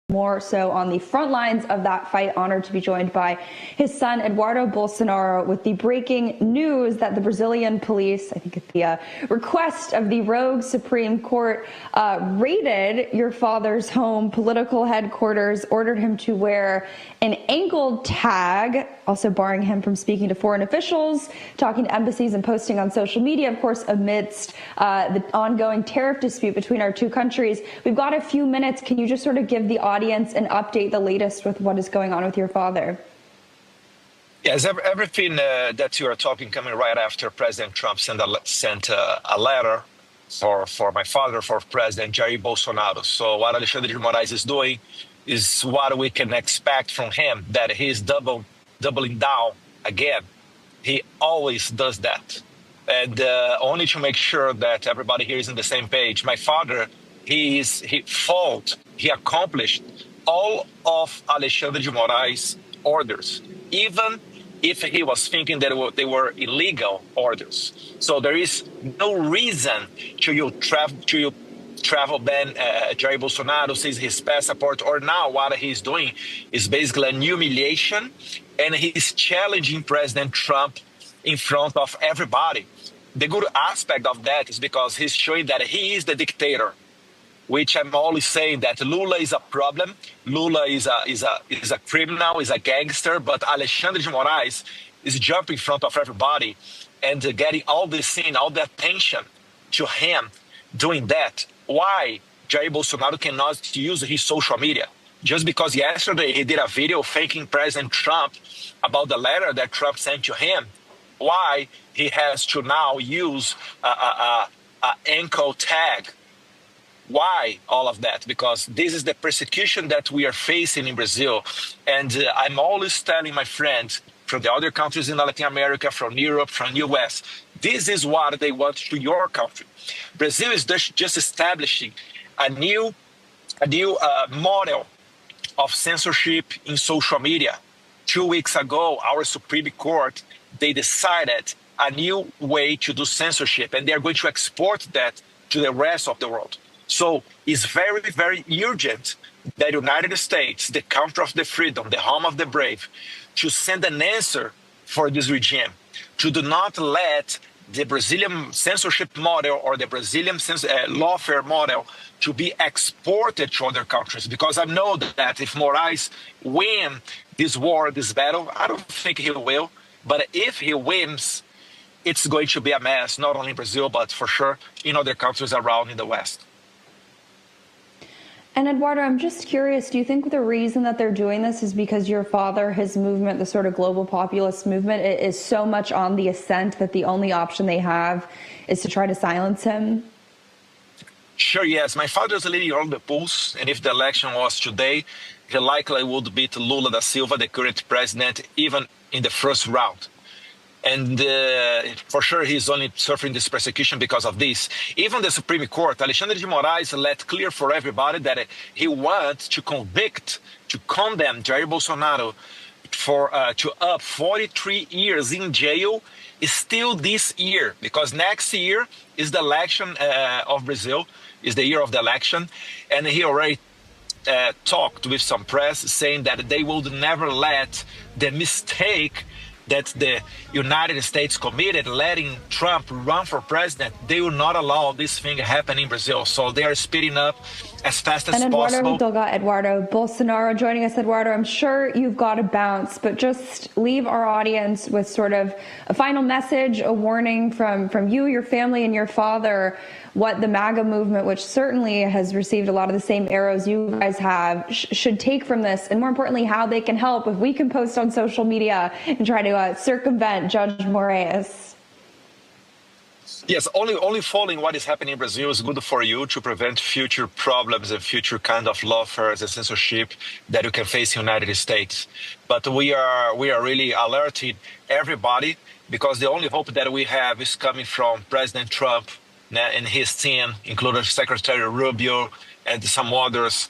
more so on the front lines of that fight. Honored to be joined by his son, Eduardo Bolsonaro, with the breaking news that the Brazilian police, I think at the request of the rogue Supreme Court, raided your father's home, political headquarters, ordered him to wear an ankle tag, also barring him from speaking to foreign officials, talking to embassies, and posting on social media, of course, amidst the ongoing tariff dispute between our two countries. We've got a few minutes. Can you just sort of give the audience and update the latest with what is going on with your father? Yes, everything that you are talking coming right after President Trump sent a letter for my father, for President Jair Bolsonaro. So what Alexandre de Morais is doing is what we can expect from him, that he's doubling down again. He always does that. And only to make sure that everybody here is on the same page. My father, he accomplished all of Alexandre de Morais' orders, even if he was thinking that they were illegal orders. So there is no reason to travel ban Jair Bolsonaro, seize his passport, or now what he's doing is basically an humiliation, and he's challenging President Trump in front of everybody. The good aspect of that is because he's showing that he is the dictator, which I'm always saying that Lula is a problem. Lula is a criminal, is a gangster, but Alexandre de Morais is jumping in front of everybody and getting all the scene, all the attention to him doing that. Why Jair Bolsonaro cannot use his social media? Just because yesterday he did a video faking President Trump about the letter that Trump sent to him, why he has to now use a ankle tag? Why all of that? Because this is the persecution that we are facing in Brazil. And I'm always telling my friends from the other countries in Latin America, from Europe, from US, this is what they want to your country. Brazil is just establishing a new model of censorship in social media. 2 weeks ago, our Supreme Court, they decided a new way to do censorship, and they're going to export that to the rest of the world. So it's very, very urgent that the United States, the country of the freedom, the home of the brave, to send an answer for this regime, to do not let the Brazilian censorship model or the Brazilian lawfare model to be exported to other countries. Because I know that if Morais wins this war, this battle, I don't think he will, but if he wins, it's going to be a mess, not only in Brazil, but for sure in other countries around in the West. And Eduardo, I'm just curious, do you think the reason that they're doing this is because your father, his movement, the sort of global populist movement, is so much on the ascent that the only option they have is to try to silence him? Sure, yes. My father is leading all the polls, and if the election was today, he likely would beat Lula da Silva, the current president, even in the first round. And for sure, he's only suffering this persecution because of this. Even the Supreme Court, Alexandre de Morais let clear for everybody that he wants to condemn Jair Bolsonaro to up 43 years in jail still this year, because next year is the election of Brazil, is the year of the election. And he already talked with some press saying that they would never let the mistake that the United States committed, letting Trump run for president, they will not allow this thing happen in Brazil. So they are speeding up as fast as possible. Eduardo Bolsonaro joining us. Eduardo, I'm sure you've got to bounce, but just leave our audience with sort of a final message, a warning from you, your family, and your father, what the MAGA movement, which certainly has received a lot of the same arrows you guys have, should take from this, and more importantly, how they can help. If we can post on social media and try to circumvent Judge Morais. Yes, only following what is happening in Brazil is good for you to prevent future problems and future kind of lawfare and censorship that you can face in the United States. But we are really alerting everybody, because the only hope that we have is coming from President Trump and his team, including Secretary Rubio and some others,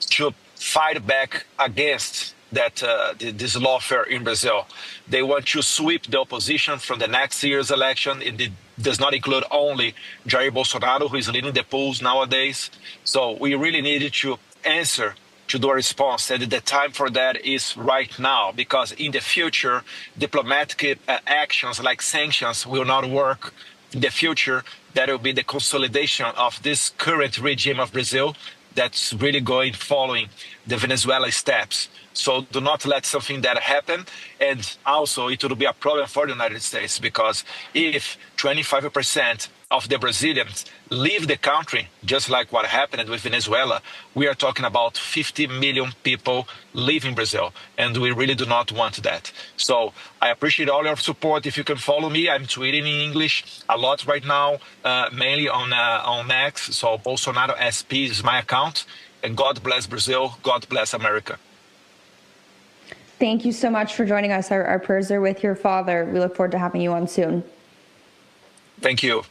to fight back against that this lawfare in Brazil. They want to sweep the opposition from the next year's election. It does not include only Jair Bolsonaro, who is leading the polls nowadays. So we really needed to answer to do a response. And the time for that is right now, because in the future, diplomatic actions like sanctions will not work. In the future, that will be the consolidation of this current regime of Brazil that's really following the Venezuela steps. So do not let something that happen. And also it will be a problem for the United States, because if 25% of the Brazilians leave the country, just like what happened with Venezuela, we are talking about 50 million people leaving Brazil, and we really do not want that. So I appreciate all your support. If you can follow me, I'm tweeting in English a lot right now, mainly on X. So Bolsonaro SP is my account. And God bless Brazil. God bless America. Thank you so much for joining us. Our prayers are with your father. We look forward to having you on soon. Thank you.